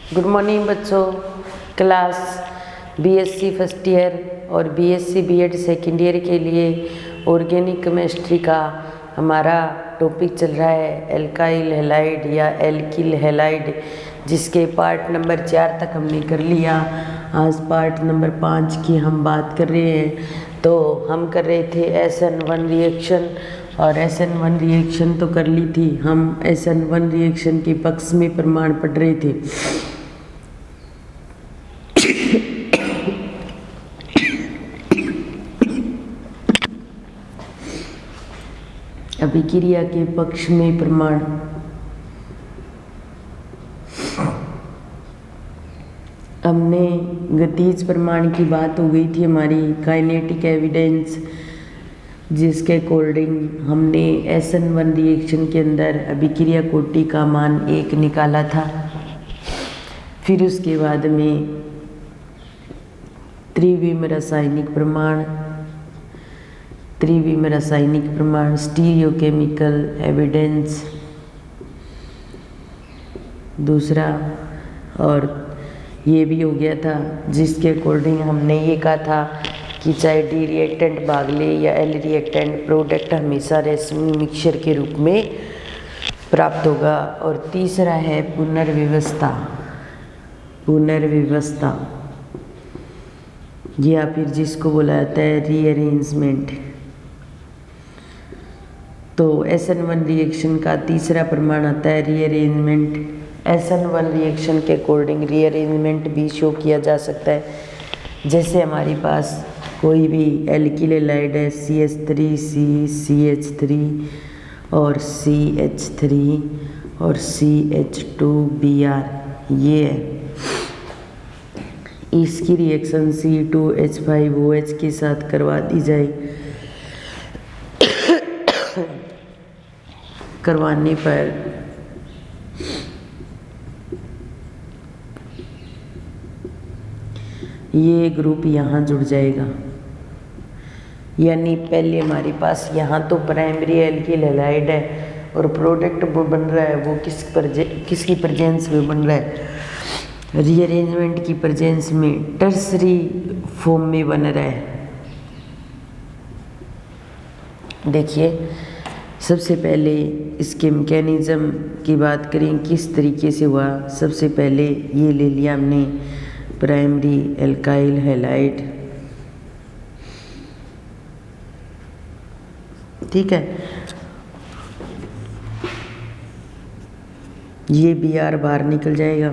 Good morning बच्चों। Class BSc first year और BSc BEd second year के लिए ऑर्गेनिक केमिस्ट्री का हमारा टॉपिक चल रहा है एल्काइल हैलाइड या एल्किल हैलाइड, जिसके पार्ट नंबर 4 तक हमने कर लिया। आज पार्ट नंबर 5 की हम बात कर रहे हैं। तो हम कर रहे थे SN1 रिएक्शन, और SN1 रिएक्शन तो कर ली थी। हम SN1 रिएक्शन के पक्ष में प्रमाण पढ़ रहे थे। अभिक्रिया के पक्ष में प्रमाण। हमने गतिज प्रमाण की बात हो गई थी हमारी, काइनेटिक एविडेंस, जिसके अकॉर्डिंग हमने SN1 रिएक्शन के अंदर अभिक्रिया कोटि का मान 1 निकाला था। फिर उसके बाद में त्रिविम रासायनिक प्रमाण, स्टीरियोकेमिकल एविडेंस दूसरा, और ये भी हो गया था जिसके अकॉर्डिंग हमने ये कहा था कि चाहे डी रिएक्टेंट भाग ले या एल रिएक्टेंट, प्रोडक्ट हमेशा रेसिड्यू मिक्सचर के रूप में प्राप्त होगा। और तीसरा है पुनर्व्यवस्था या फिर जिसको बोला जाता है रीअरेंजमेंट। तो SN1 रिएक्शन का तीसरा प्रमाण आता है रीअरेंजमेंट। SN1 रिएक्शन के अकॉर्डिंग रीअरेंजमेंट भी शो किया जा सकता है। जैसे हमारे पास कोई भी एल्किल हैलाइड है, CH3 CH3 और CH3 और CH2Br, ये है। इसकी रिएक्शन C2H5OH के साथ करवा दी जाए, करवाने पर ये ग्रुप यहाँ जुड़ जाएगा। यानी पहले हमारे पास यहाँ तो प्राइमरी एल्किल हैलाइड है और प्रोडक्ट वो बन रहा है, वो किसकी प्रेजेंस में बन रहा है, रीअरेंजमेंट की प्रेजेंस में टर्सरी फॉर्म में बन रहा है। देखिए, सबसे पहले इसके मैकेनिज्म की बात करें, किस तरीके से हुआ। सबसे पहले ये ले लिया हमने प्राइमरी एल्काइल हैलाइड, ठीक है। ये Br बाहर निकल जाएगा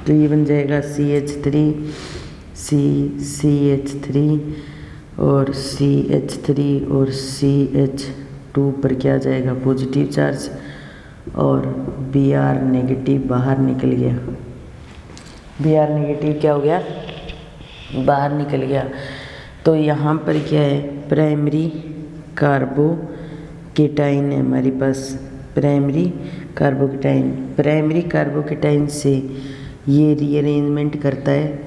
तो ये बन जाएगा CH3 CH3 और CH3 और CH2 पर क्या जाएगा, पॉजिटिव चार्ज, और Br नेगेटिव बाहर निकल गया। Br नेगेटिव क्या हो गया, बाहर निकल गया। तो यहाँ पर क्या है, प्राइमरी कार्बोकेटाइन है हमारे पास, प्राइमरी कार्बोकेटाइन से ये रीअरेंजमेंट करता है।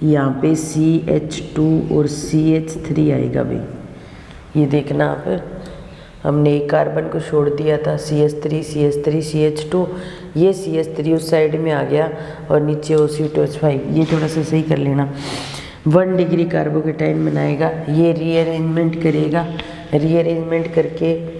यहाँ पे CH2 और CH3 आएगा भाई, ये देखना आप। हमने एक कार्बन को छोड़ दिया था, CH3 CH2, ये CH3 उस साइड में आ गया और नीचे O2H5, ये थोड़ा सा सही कर लेना। 1 डिग्री कार्बोकेटाइन बनाएगा, ये रीअरेंजमेंट करेगा, रीअरेंजमेंट करके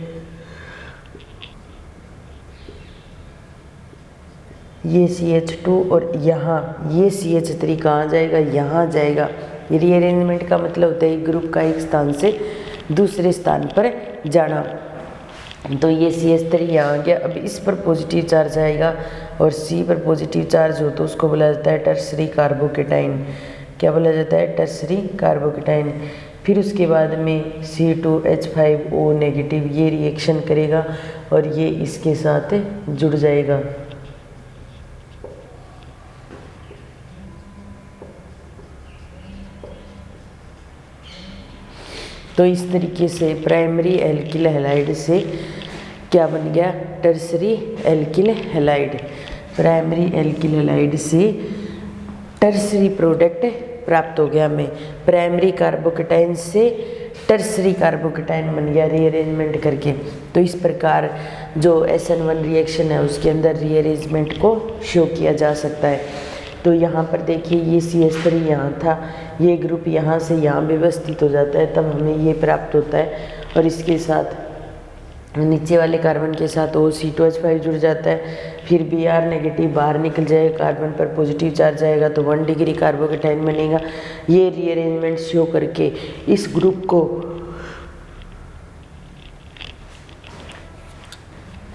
ये CH2 और यहाँ ये CH3 कहाँ जाएगा, यहाँ जाएगा। रीअरेंजमेंट का मतलब होता है ग्रुप का एक स्थान से दूसरे स्थान पर जाना। तो ये CH3 यहाँ आ गया। अब इस पर पॉजिटिव चार्ज आएगा और C पर पॉजिटिव चार्ज हो तो उसको बोला जाता है टर्सरी कार्बोकेटाइन। क्या बोला जाता है, टर्सरी कार्बोकेटाइन। फिर उसके बाद में C2H5O नेगेटिव ये रिएक्शन करेगा और ये इसके साथ जुड़ जाएगा। तो इस तरीके से प्राइमरी एल्किल हैलाइड से क्या बन गया, tertiary alkyl halide. Primary alkyl halide से टर्सरी प्रोडक्ट प्राप्त हो गया हमें। प्राइमरी कार्बोकेटाइन से टर्सरी कार्बोकेटाइन बन गया रीअरेंजमेंट करके। तो इस प्रकार जो SN1 रिएक्शन है उसके अंदर रीअरेंजमेंट को शो किया जा सकता है। तो यहाँ पर देखिए ये CH3 यहाँ था, ये ग्रुप यहाँ से यहाँ व्यवस्थित हो जाता है, तब हमें ये प्राप्त होता है। और इसके साथ नीचे वाले कार्बन के साथ OC2H5 जुड़ जाता है, फिर Br नेगेटिव बाहर निकल जाएगा, कार्बन पर पॉजिटिव चार्ज आएगा तो 1 डिग्री कार्बोकेटाइन बनेगा। ये रीअरेंजमेंट शो करके इस ग्रुप को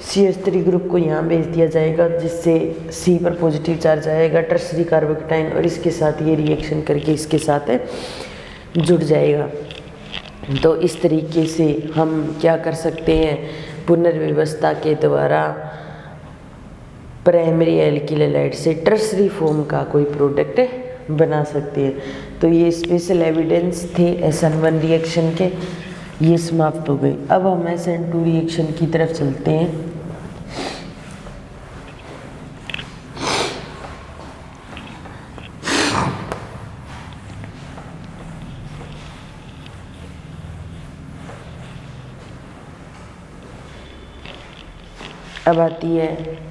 CH3 ग्रुप को यहाँ भेज दिया जाएगा, जिससे C पर पॉजिटिव चार्ज आएगा टर्सरी कार्बोकेटाइन, और इसके साथ ये रिएक्शन करके इसके साथ जुड़ जाएगा। तो इस तरीके से हम क्या कर सकते हैं, पुनर्व्यवस्था के द्वारा प्राइमरी एल्किल हैलाइड से टर्सरी फॉर्म का कोई प्रोडक्ट बना सकते हैं। तो ये स्पेशल एविडेंस थे SN1 रिएक्शन के, ये समाप्त हो गए। अब हम SN2 रिएक्शन की तरफ चलते हैं। अब आती है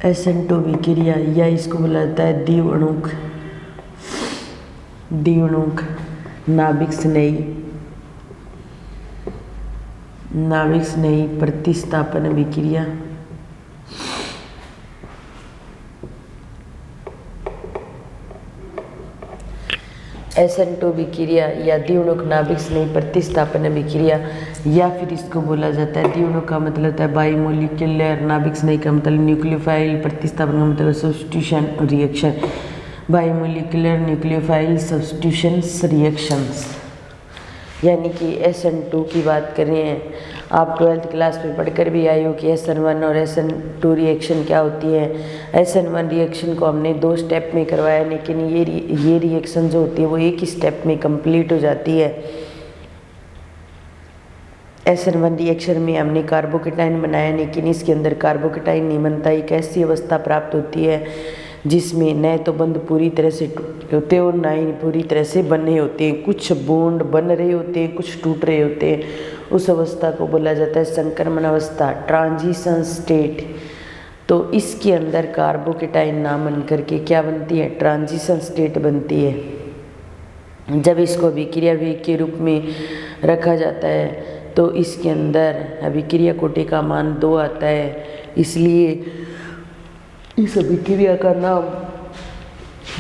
SN2 विक्रिया, या इसको बोला जाता है द्विअणुक नाभिक स्नेही प्रतिस्थापन विक्रिया। SN2 विक्रिया या द्विअणुक नाभिक स्नेही प्रतिस्थापन विक्रिया, या फिर इसको बोला जाता है द्विअणुक का मतलब होता है बाईमोलिकुलर, नाभिक स्नेही का मतलब न्यूक्लियोफाइल, प्रतिस्थापन का मतलब substitution reaction, bimolecular nucleophile substitutions reactions. यानी कि SN2 की बात कर रहे हैं, आप 12th क्लास में पढ़कर भी आए हो कि SN1 और SN2 रिएक्शन क्या होती है। SN1 रिएक्शन को हमने 2 स्टेप में करवाया, लेकिन ये रिएक्शन जो होती है वो एक ही स्टेप में कंप्लीट हो जाती है। SN1 रिएक्शन में हमने कार्बोकेटाइन बनाया, लेकिन इसके अंदर कार्बोकेटाइन नहीं बनता। एक ऐसी अवस्था प्राप्त होती है जिसमें न तो बंध पूरी तरह से टूटे होते हैं और न ही पूरी तरह से बने होते हैं, कुछ बॉन्ड बन रहे होते हैं, कुछ टूट रहे होते हैं। उस अवस्था को बोला जाता है संक्रमण अवस्था, ट्रांजिशन स्टेट। तो इसके अंदर कार्बोकेटाइन ना बन करके क्या बनती है, ट्रांजिशन स्टेट बनती है। जब इसको अभिक्रिया वेग के रूप में रखा जाता है तो इसके अंदर अभिक्रिया कोटि का मान 2 आता है, इसलिए इस अभिक्रिया का नाम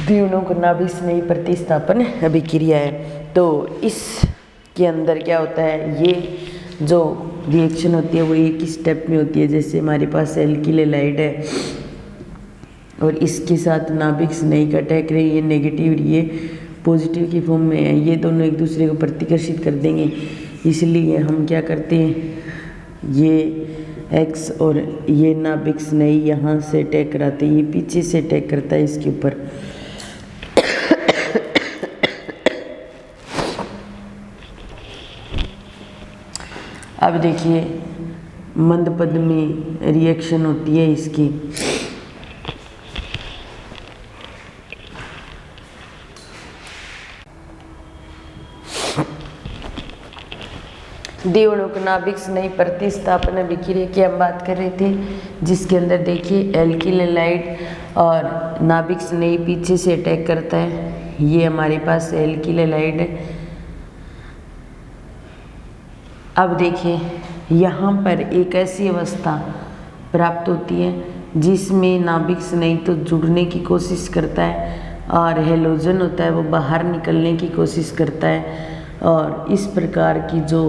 द्विअणुक नाभिक स्नेही प्रतिस्थापन अभिक्रिया है। तो इसके अंदर क्या होता है, ये जो रिएक्शन होती है वो एक ही स्टेप में होती है। जैसे हमारे पास एल्किल हैलाइड है और इसके साथ नाभिक स्नेही का अटैक रही, ये नेगेटिव ये पॉजिटिव की फॉर्म में है, ये दोनों एक दूसरे को प्रतिकर्षित कर देंगे। इसलिए हम क्या करते हैं, ये X और ये नाभिक स्नेही यहाँ से अटैक कराते हैं, ये पीछे से अटैक करता है इसके ऊपर। अब देखिए मंद पद में रिएक्शन होती है इसकी। द्विअणुक नाभिक स्नेही प्रतिस्थापन अभिक्रिया की हम बात कर रहे थे, जिसके अंदर देखिए एल्किल हैलाइड और नाभिक स्नेही पीछे से अटैक करता है। ये हमारे पास एल्किल हैलाइड है। अब देखिए यहाँ पर एक ऐसी अवस्था प्राप्त होती है जिसमें नाभिक स्नेही तो जुड़ने की कोशिश करता है और हैलोजन होता है वो बाहर निकलने की कोशिश करता है, और इस प्रकार की जो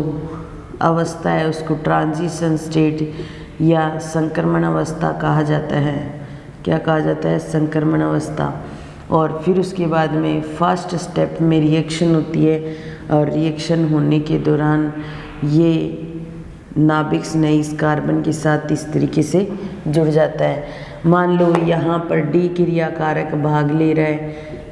अवस्था है उसको ट्रांजिशन स्टेट या संक्रमण अवस्था कहा जाता है। क्या कहा जाता है, संक्रमण अवस्था। और फिर उसके बाद में फर्स्ट स्टेप में रिएक्शन होती है, और रिएक्शन होने के दौरान ये नाभिक स्नेही इस कार्बन के साथ इस तरीके से जुड़ जाता है। मान लो यहाँ पर डी क्रिया कारक भाग ले रहा है,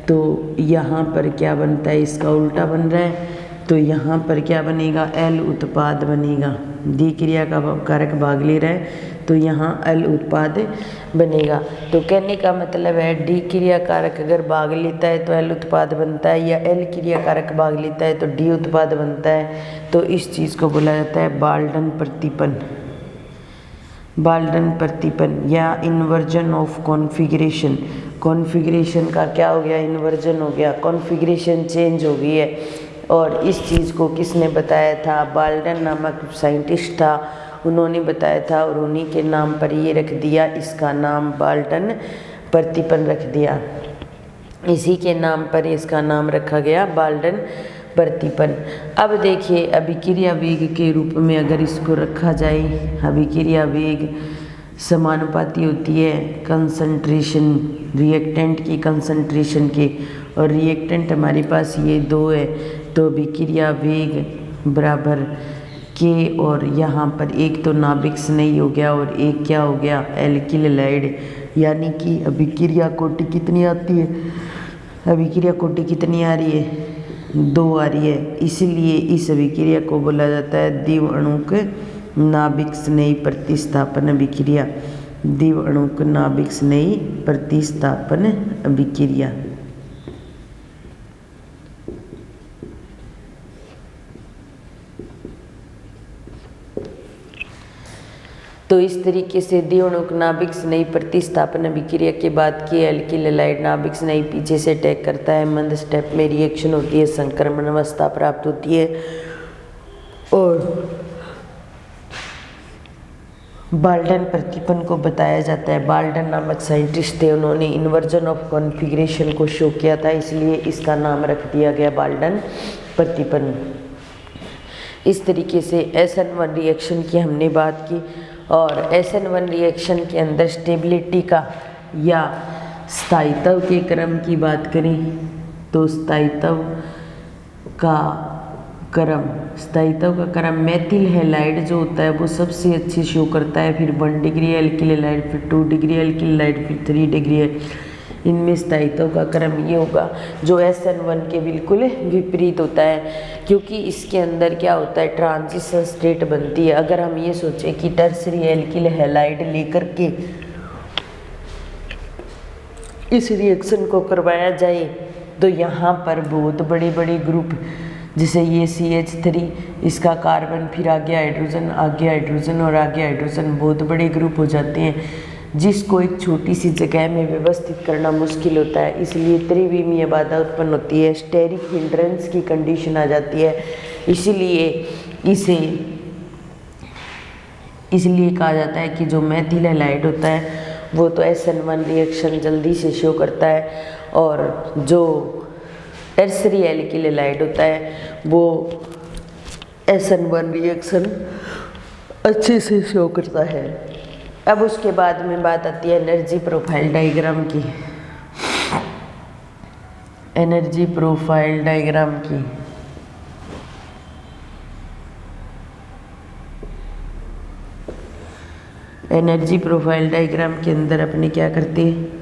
तो यहाँ पर क्या बनता है, इसका उल्टा बन रहा है, तो यहाँ पर क्या बनेगा, एल उत्पाद बनेगा। डी क्रिया का कारक भाग ले रहा है तो तो यहाँ एल उत्पाद बनेगा। तो कहने का मतलब है डी क्रिया कारक अगर भाग लेता है तो एल उत्पाद बनता है, या एल क्रिया कारक भाग लेता है तो डी उत्पाद बनता है। तो इस चीज़ को बोला जाता है बाल्डन प्रतिपन। बाल्डन प्रतिपन या इन्वर्जन ऑफ कॉन्फ़िगरेशन। कॉन्फ़िगरेशन का क्या हो गया, इन्वर्जन हो गया, कॉन्फ़िगरेशन चेंज हो गई है। और इस चीज़ को किसने बताया था, बाल्डन नामक साइंटिस्ट था, उन्होंने बताया था और उन्हीं के नाम पर ये रख दिया, इसका नाम बाल्डन प्रतिपन रख दिया। इसी के नाम पर इसका नाम रखा गया बाल्डन प्रतिपन। अब देखिए अभिक्रिया वेग के रूप में अगर इसको रखा जाए, अभिक्रिया वेग समानुपाती होती है कंसंट्रेशन, रिएक्टेंट की कंसंट्रेशन के, और रिएक्टेंट हमारे पास ये 2 है। तो अभिक्रिया वेग बराबर के, और यहाँ पर एक तो नाभिक स्नेही हो गया और एक क्या हो गया, एल्किल हैलाइड। यानी कि अभिक्रिया कोटि कितनी आती है, अभिक्रिया कोटि कितनी आ रही है, 2 आ रही है। इसलिए इस अभिक्रिया को बोला जाता है द्विअणुक नाभिक स्नेही प्रतिस्थापन अभिक्रिया। द्विअणुक नाभिक स्नेही प्रतिस्थापन अभिक्रिया। तो इस तरीके से द्विअणुक नाभिक स्नेही प्रतिस्थापन अभिक्रिया के बाद की एल्किल हैलाइड नाभिक स्नेही पीछे से अटैक करता है, मंद स्टेप में रिएक्शन होती है, संक्रमण अवस्था प्राप्त होती है। और बाल्डन प्रतिपन को बताया जाता है, बाल्डन नामक साइंटिस्ट थे, उन्होंने इन्वर्जन ऑफ कॉन्फ़िगरेशन को शो किया था, इसलिए इसका नाम रख दिया गया बाल्डन प्रतिपन। इस तरीके से SN1 रिएक्शन की हमने बात की। और SN1 रिएक्शन के अंदर स्टेबिलिटी का या स्थायित्व के क्रम की बात करें तो स्थायित्व का क्रम मेथिल हैलाइड जो होता है वो सबसे अच्छे शो करता है, फिर 1 डिग्री एल्किल हैलाइड, फिर 2 डिग्री एल्किल हैलाइड, फिर 3 डिग्री। इनमें स्थायित्व का क्रम ये होगा जो SN1 के बिल्कुल विपरीत होता है, क्योंकि इसके अंदर क्या होता है, ट्रांजिशन स्टेट बनती है। अगर हम ये सोचें कि टर्सरी एल्किल हैलाइड लेकर के इस रिएक्शन को करवाया जाए तो यहाँ पर बहुत बड़े बड़े ग्रुप, जैसे ये CH3, इसका कार्बन, फिर आगे हाइड्रोजन, आगे हाइड्रोजन और आगे हाइड्रोजन, बहुत बड़े ग्रुप हो जाते हैं, जिसको एक छोटी सी जगह में व्यवस्थित करना मुश्किल होता है। इसलिए त्रिविमीय बाधा उत्पन्न होती है, स्टेरिक हिंड्रेंस की कंडीशन आ जाती है। इसलिए कहा जाता है कि जो मेथिल हैलाइड होता है वो तो SN1 रिएक्शन जल्दी से शो करता है, और जो टर्सरी एल्किल हैलाइड होता है वो SN1 रिएक्शन अच्छे से शो करता है। अब उसके बाद में बात आती है एनर्जी प्रोफाइल डायग्राम की। एनर्जी प्रोफाइल डायग्राम की एनर्जी प्रोफाइल डायग्राम के अंदर अपने क्या करते हैं,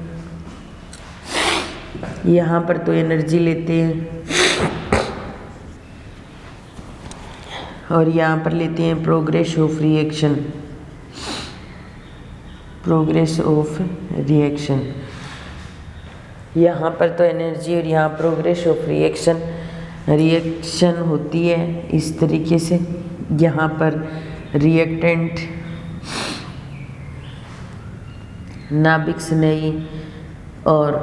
यहाँ पर तो एनर्जी लेते हैं और यहाँ पर लेते हैं progress of reaction, progress of reaction. यहाँ पर तो एनर्जी और यहाँ प्रोग्रेस ऑफ रिएक्शन होती है इस तरीके से। यहाँ पर रिएक्टेंट नाभिक स्नेही और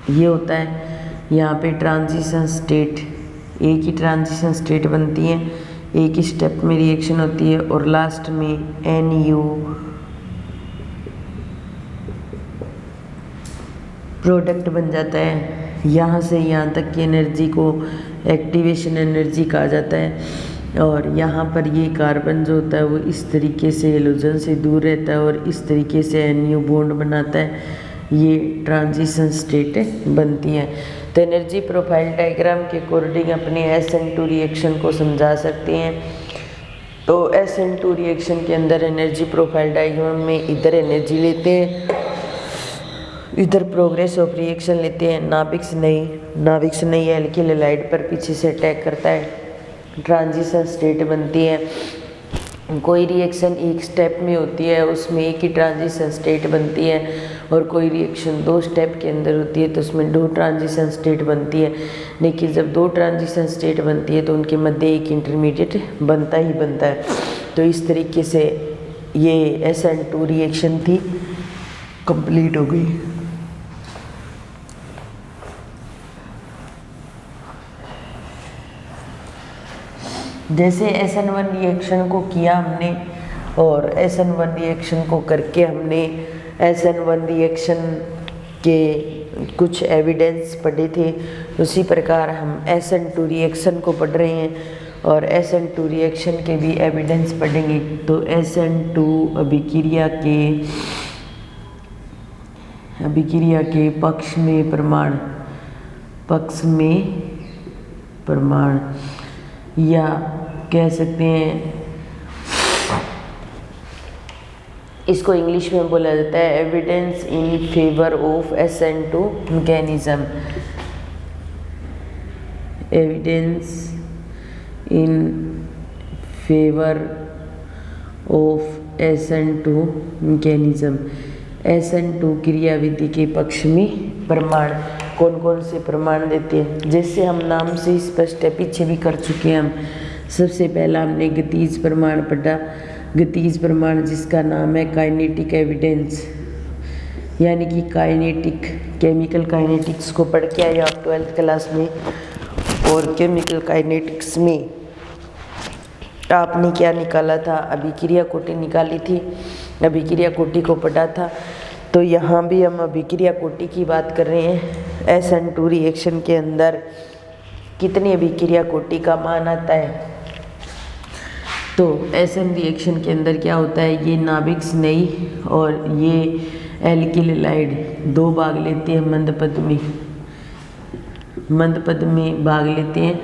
ये होता है, यहाँ पे ट्रांजिशन स्टेट, एक ही ट्रांजिशन स्टेट बनती है, एक ही स्टेप में रिएक्शन होती है और लास्ट में NU प्रोडक्ट बन जाता है। यहाँ से यहाँ तक की एनर्जी को एक्टिवेशन एनर्जी कहा जाता है। और यहाँ पर ये कार्बन जो होता है वो इस तरीके से हेलोजन से दूर रहता है और इस तरीके से NU बॉन्ड बनाता है, ये ट्रांजिशन स्टेट बनती है। तो एनर्जी प्रोफाइल डायग्राम के अकॉर्डिंग अपने SN2 रिएक्शन को समझा सकते हैं। तो SN2 रिएक्शन के अंदर एनर्जी प्रोफाइल डायग्राम में इधर एनर्जी लेते हैं, इधर प्रोग्रेस ऑफ रिएक्शन लेते हैं। नाभिक स्नेही एल्किल हैलाइड पर पीछे से अटैक करता है, ट्रांजिशन स्टेट बनती है। कोई रिएक्शन एक स्टेप में होती है, उसमें एक ही ट्रांजिशन स्टेट बनती है, और कोई रिएक्शन 2 स्टेप के अंदर होती है तो उसमें 2 ट्रांजिशन स्टेट बनती है। लेकिन जब 2 ट्रांजिशन स्टेट बनती है तो उनके मध्य एक इंटरमीडिएट बनता ही बनता है। तो इस तरीके से ये SN2 रिएक्शन थी, कंप्लीट हो गई। जैसे SN1 रिएक्शन को किया हमने और SN1 रिएक्शन को करके हमने SN1 रिएक्शन के कुछ एविडेंस पढ़े थे, उसी प्रकार हम SN2 रिएक्शन को पढ़ रहे हैं और SN2 रिएक्शन के भी एविडेंस पढ़ेंगे। तो SN2 अभिक्रिया के पक्ष में प्रमाण या कह सकते हैं, इसको इंग्लिश में बोला जाता है evidence in favour of SN2 mechanism. Evidence in favour of SN2 mechanism. SN2 क्रियाविधि के पक्ष में प्रमाण कौन कौन से प्रमाण देते हैं, जैसे हम नाम से स्पष्ट है, पीछे भी कर चुके हैं हम। सबसे पहला हमने गतिज प्रमाण पढ़ा। गतिज प्रमाण जिसका नाम है काइनेटिक एविडेंस, यानी कि काइनेटिक, केमिकल काइनेटिक्स को पढ़ के आए आप 12th क्लास में। और केमिकल काइनेटिक्स में आपने क्या निकाला था, अभिक्रिया कोटि निकाली थी, अभिक्रिया कोटि को पढ़ा था। तो यहाँ भी हम अभिक्रिया कोटि की बात कर रहे हैं। SN2 रिएक्शन के अंदर कितनी अभिक्रिया कोटि का मान आता है, तो SN रिएक्शन के अंदर क्या होता है, ये नाभिक स्नेही और ये एल्किल हैलाइड 2 भाग लेते हैं, मंद पद में भाग लेते हैं।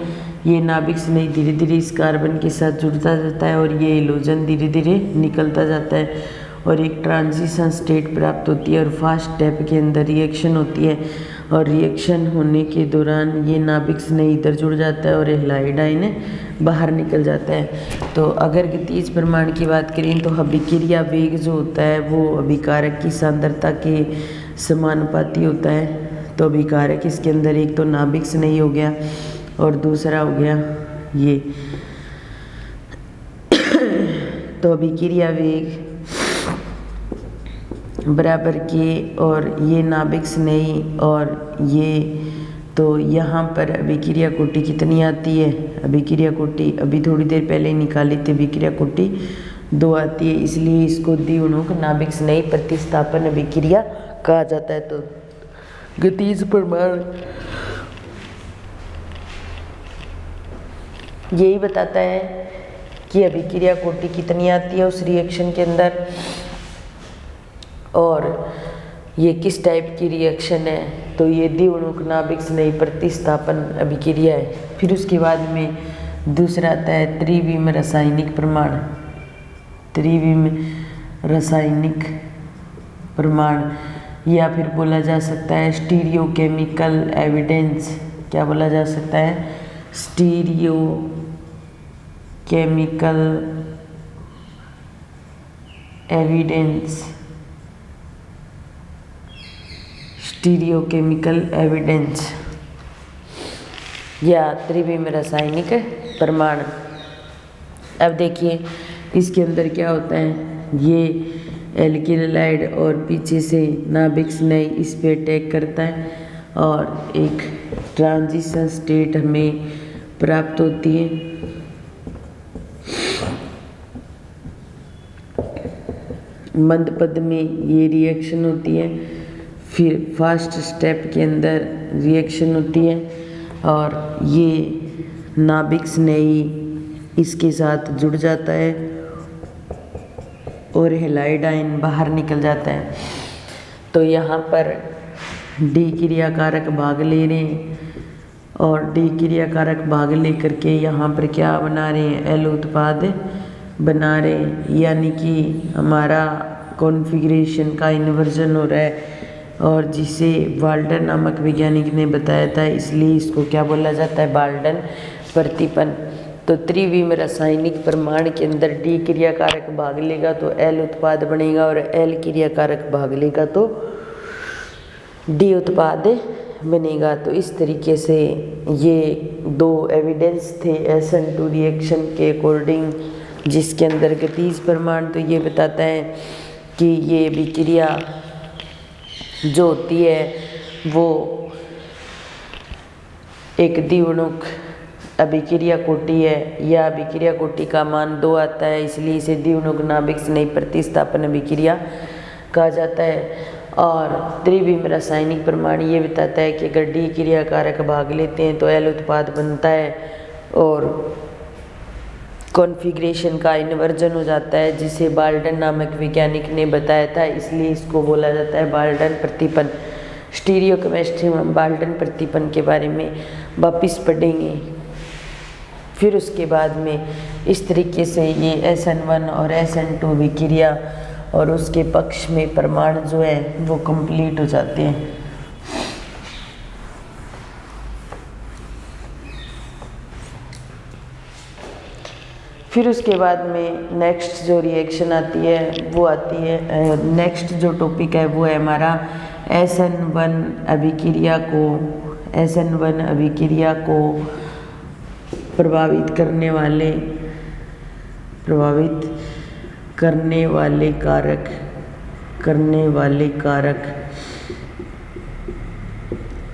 ये नाभिक स्नेही धीरे धीरे इस कार्बन के साथ जुड़ता जाता है और ये हैलोजन धीरे धीरे निकलता जाता है और एक ट्रांजिशन स्टेट प्राप्त होती है और फर्स्ट स्टेप के अंदर रिएक्शन होती है। और रिएक्शन होने के दौरान ये नाभिक स्नेही इधर जुड़ जाता है और हैलाइड आयन बाहर निकल जाता है। तो अगर गतिज प्रमाण की बात करें तो अभिक्रिया वेग जो होता है वो अभिकारक की सांद्रता के समानुपाती होता है। तो अभिकारक इसके अंदर एक तो नाभिक स्नेही हो गया और दूसरा हो गया ये। तो अभिक्रिया वेग बराबर के और ये नाभिक स्नेही और ये, तो यहाँ पर अभिक्रिया कोटि कितनी आती है, अभिक्रिया कोटि अभी थोड़ी देर पहले निकाली थी, अभिक्रिया कोटि 2 आती है, इसलिए इसको द्विगुणक नाभिक स्नेही प्रतिस्थापन अभिक्रिया कहा जाता है। तो गतिज प्रमाण यही बताता है कि अभिक्रिया कोटि कितनी आती है उस रिएक्शन के अंदर और ये किस टाइप की रिएक्शन है। तो ये द्विगुणक नाभिक स्नेही प्रतिस्थापन अभिक्रिया है। फिर उसके बाद में दूसरा आता है त्रिविम रासायनिक प्रमाण। त्रिविम रासायनिक प्रमाण या फिर बोला जा सकता है स्टीरियोकेमिकल एविडेंस। क्या बोला जा सकता है, स्टीरियोकेमिकल एविडेंस। स्टीरियोकेमिकल एविडेंस या त्रिविम रासायनिक प्रमाण। अब देखिए इसके अंदर क्या होता है, ये एल्किल हैलाइड और पीछे से नाभिक स्नेही इस पे अटैक करता है और एक ट्रांजिशन स्टेट हमें प्राप्त होती है। मंद पद में ये रिएक्शन होती है, फिर फर्स्ट स्टेप के अंदर रिएक्शन होती है और ये नाभिक स्नेही इसके साथ जुड़ जाता है और हैलाइड आयन बाहर निकल जाता है। तो यहाँ पर डी क्रियाकारक भाग ले रहे हैं और डी क्रियाकारक भाग ले करके यहाँ पर क्या बना रहे हैं, एल उत्पाद बना रहे हैं, यानी कि हमारा कॉन्फ़िगरेशन का इन्वर्जन हो रहा है और जिसे बाल्डन नामक वैज्ञानिक ने बताया था, इसलिए इसको क्या बोला जाता है, बाल्डन प्रतिपन। तो त्रिविम रासायनिक प्रमाण के अंदर डी क्रियाकारक भाग लेगा तो एल उत्पाद बनेगा, और एल क्रियाकारक भाग लेगा तो डी उत्पाद बनेगा। तो इस तरीके से ये दो एविडेंस थे SN2 रिएक्शन के अकॉर्डिंग, जिसके अंदर गतिज प्रमाण तो ये बताता है कि ये अभिक्रिया जो होती है वो एक द्विगुणक अभिक्रिया कोटि है। यह अभिक्रिया कोटि का मान 2 आता है, इसलिए इसे द्विगुणक नाभिक स्नेही प्रतिस्थापन अभिक्रिया कहा जाता है। और त्रिविम रासायनिक प्रमाण ये बताता है कि अगर डी क्रियाकारक भाग लेते हैं तो एल उत्पाद बनता है और कॉन्फ़िगरेशन का इन्वर्जन हो जाता है, जिसे बाल्टन नामक वैज्ञानिक ने बताया था, इसलिए इसको बोला जाता है बाल्टन प्रतिपन। स्टीरियो केमिस्ट्री में हम बाल्टन प्रतिपन के बारे में वापिस पढ़ेंगे। फिर उसके बाद में इस तरीके से ये SN1 और SN2 अभिक्रिया और उसके पक्ष में प्रमाण जो है वो कंप्लीट हो जाते हैं। फिर उसके बाद में नेक्स्ट जो रिएक्शन आती है वो आती है, नेक्स्ट जो टॉपिक है वो है हमारा SN1 अभिक्रिया को प्रभावित करने वाले कारक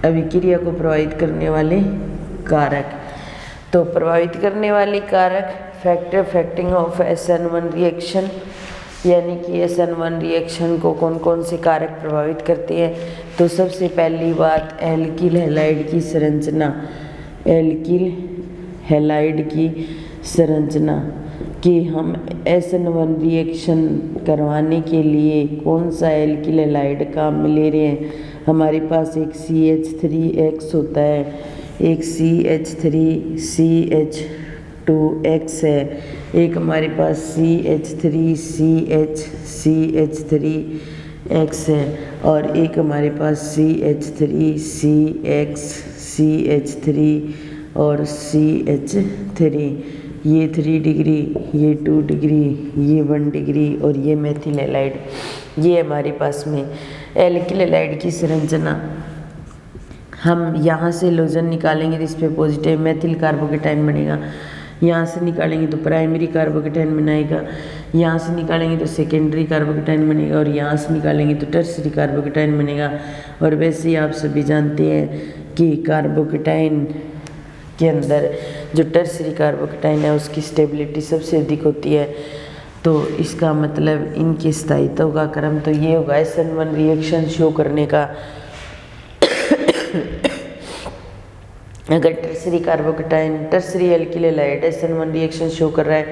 अभिक्रिया को प्रभावित करने वाले कारक। तो प्रभावित करने वाले कारक factor affecting of SN1 reaction, यानी कि SN1 रिएक्शन को कौन कौन से कारक प्रभावित करते हैं। तो सबसे पहली बात एल्किल हैलाइड की संरचना, कि हम SN1 रिएक्शन करवाने के लिए कौन सा एल्किल हैलाइड काम में ले रहे हैं। हमारे पास एक CH3X होता है, एक CH3CH2X है, एक हमारे पास CH3CH3X है, और एक हमारे पास CH3CXCH3 और CH3। ये 3 डिग्री, ये 2 डिग्री, ये 1 डिग्री और ये मेथिल हैलाइड। ये हमारे पास में एल्किल हैलाइड की संरचना। हम यहाँ से लोजन निकालेंगे तो इस पर पॉजिटिव मेथिल कार्बोकेटाइन बनेगा, यहाँ से निकालेंगे तो प्राइमरी कार्बोकेटाइन बनाएगा, यहाँ से निकालेंगे तो सेकेंडरी कार्बोकेटाइन बनेगा, और यहाँ से निकालेंगे तो टर्सरी कार्बोकेटाइन बनेगा। और वैसे ही आप सभी जानते हैं कि कार्बोकेटाइन के अंदर जो टर्सरी कार्बोकेटाइन है उसकी स्टेबिलिटी सबसे अधिक होती है। तो इसका मतलब इनके स्थायित्व का क्रम तो ये होगा SN1 रिएक्शन शो करने का। अगर tertiary alkyl halide SN1 reaction show कर रहा है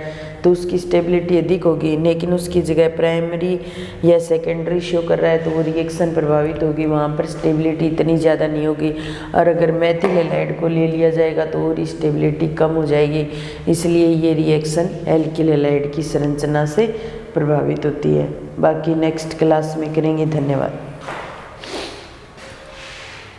तो उसकी स्टेबिलिटी अधिक होगी, लेकिन उसकी जगह प्राइमरी या सेकेंडरी शो कर रहा है तो वो रिएक्शन प्रभावित होगी, वहाँ पर स्टेबिलिटी इतनी ज़्यादा नहीं होगी। और अगर मेथिल हैलाइड को ले लिया जाएगा तो और स्टेबिलिटी कम हो जाएगी, इसलिए ये रिएक्शन एल्किल हैलाइड की संरचना से प्रभावित होती है। बाकी नेक्स्ट क्लास में करेंगे। धन्यवाद।